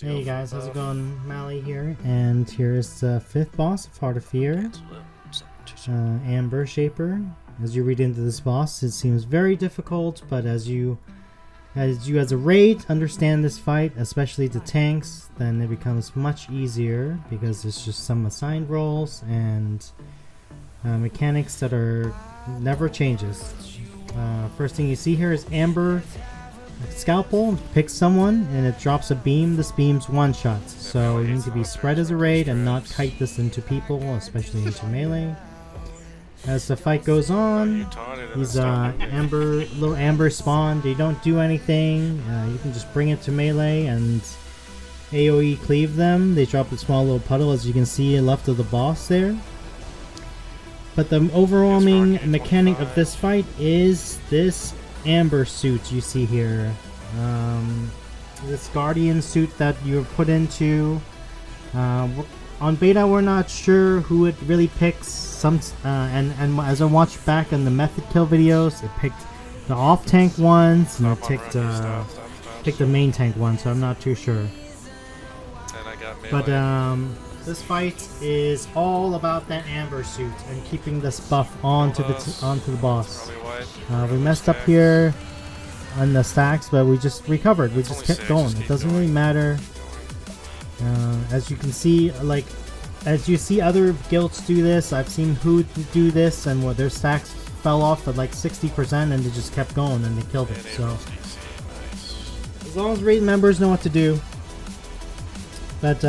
Hey guys, how's it going? Mally here, and here's the 5th boss of Heart of Fear, Amber Shaper. As you read into this boss, it seems very difficult, but as you as a raid understand this fight, especially the tanks, then it becomes much easier because there's just some assigned roles and mechanics that are never changes. First thing you see here is Amber Scalpel picks someone and it drops a beam. This beam's one shot, so you need to be spread as a raid and not kite this into people, especially into melee. As the fight goes on, these little amber spawn. They don't do anything. You can just bring it to melee and AoE cleave them. They drop a small little puddle, as you can see left of the boss there. But the overwhelming mechanic of this fight is this amber suit you see here. This guardian suit that you're put into. On beta we're not sure who it really picks. And as I watched back in the method kill videos, it picked the off tank ones and it picked the main tank one, so I'm not too sure. But this fight is all about that amber suit and keeping this buff onto the boss. We messed up here on the stacks, but we just recovered. We just kept going. It doesn't really matter. As you can see, as you see other guilds do this, I've seen who do this and what their stacks fell off at like 60% and they just kept going and they killed it. So as long as raid members know what to do. But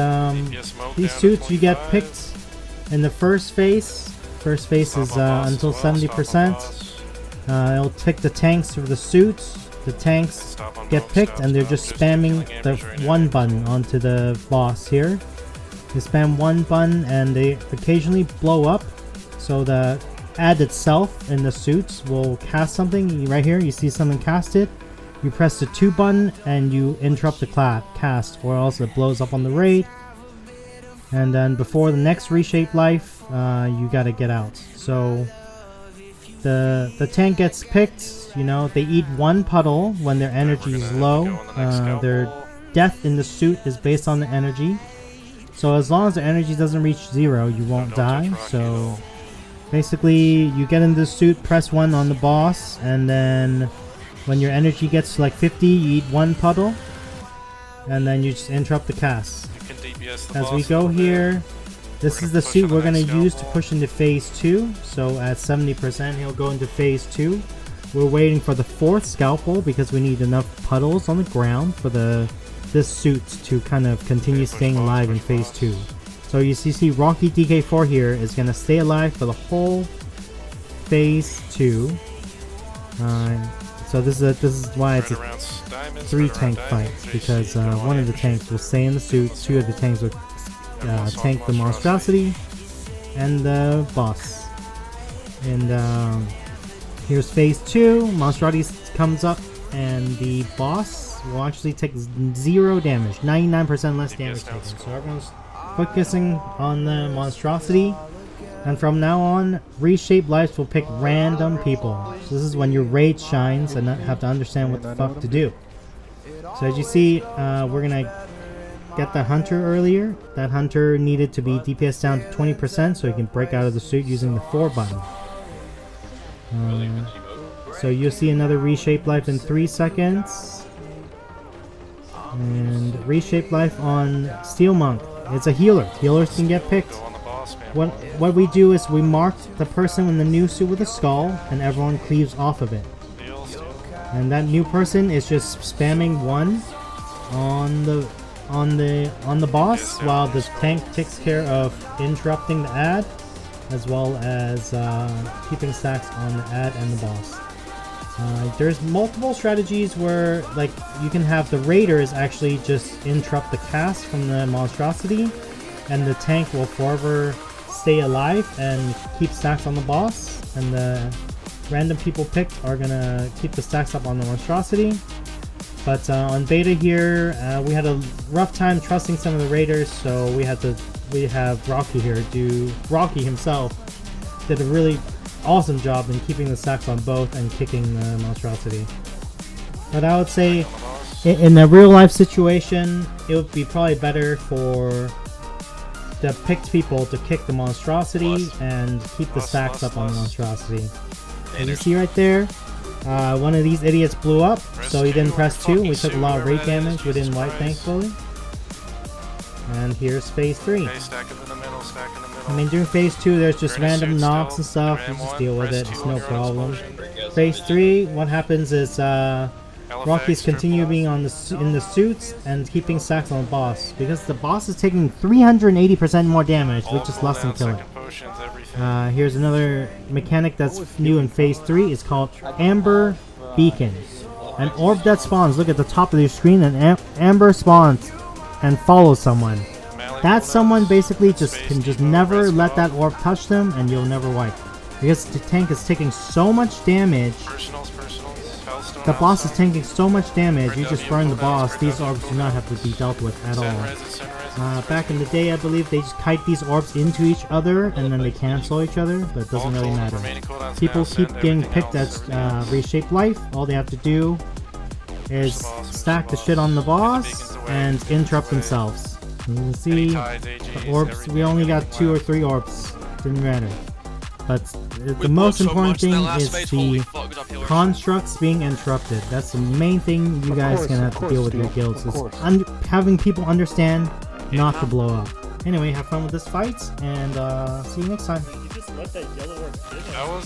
these suits you get picked in the first phase. First phase is until 70%. It'll pick the tanks for the suits. The tanks get picked and they're just spamming the one button onto the boss here. They spam one button and they occasionally blow up. So the ad itself in the suits will cast something. Right here you see something casted. You press the 2 button and you interrupt the cast, or else it blows up on the raid. And then before the next reshape life, you gotta get out. So the tank gets picked. You know, they eat 1 puddle when their energy is low. Their death in the suit is based on the energy. So as long as the energy doesn't reach 0, you won't die. So basically, you get in the suit, press 1 on the boss, and then when your energy gets to like 50, you eat 1 puddle, and then you just interrupt the cast. As we go here, this is the suit we're going to use to push into phase 2. So at 70%, he'll go into phase 2. We're waiting for the 4th scalpel because we need enough puddles on the ground for this suit to kind of continue staying alive in phase 2. So you see Rocky DK4 here is going to stay alive for the whole phase 2. So this is why it's a 3 tank fight, because one of the tanks will stay in the suit, 2 of the tanks will tank the Monstrosity and the boss. And here's phase 2. Monstrosity comes up and the boss will actually take 0 damage, 99% less damage taken. So everyone's focusing on the Monstrosity. And from now on, reshape lives will pick random people. So this is when your raid shines and not have to understand what the fuck to do. So as you see, we're gonna get the hunter earlier. That hunter needed to be DPS down to 20% so he can break out of the suit using the 4 button. So you'll see another reshape life in 3 seconds. And reshape life on Steel Monk. It's a healer. Healers can get picked. What we do is we mark the person in the new suit with a skull, and everyone cleaves off of it. And that new person is just spamming 1 on the boss, while the tank takes care of interrupting the ad, as well as keeping stacks on the ad and the boss. There's multiple strategies where you can have the raiders actually just interrupt the cast from the Monstrosity, and the tank will forever stay alive and keep stacks on the boss, and the random people picked are gonna keep the stacks up on the Monstrosity. But on beta here, we had a rough time trusting some of the raiders, so we have Rocky here. Rocky himself did a really awesome job in keeping the stacks on both and kicking the Monstrosity. But I would say In a real life situation, it would be probably better for the picked people to kick the Monstrosity and keep the stacks up on the Monstrosity. As you see right there, one of these idiots blew up, so he didn't press 2. We took a lot of raid damage, we didn't wipe thankfully. And here's phase 3. I mean, during phase 2 there's just random knocks and stuff, you just deal with it, it's no problem. Phase 3, what happens is Rockies continue being in the suits and keeping stacks on the boss. Because the boss is taking 380% more damage with just less than killing. Here's another mechanic that's new in phase 3, it's called Amber Beacon. An orb that spawns, look at the top of your screen, and Amber spawns and follow someone. That someone basically can just never let that orb touch them, and you'll never wipe. Because the tank is taking so much damage, the boss is taking so much damage, you just burn the boss, these orbs do not have to be dealt with at all. Back in the day, I believe they just kite these orbs into each other, and then they cancel each other, but it doesn't really matter. People keep getting picked at Reshape Life, all they have to do is stack the shit on the boss and interrupt themselves. You can see the orbs, we only got 2 or 3 orbs, didn't matter. But the most important thing is the constructs being interrupted. That's the main thing you guys can have to deal with your guilds, is having people understand not to blow up. Anyway, have fun with this fight, and see you next time. You just let that yellow orb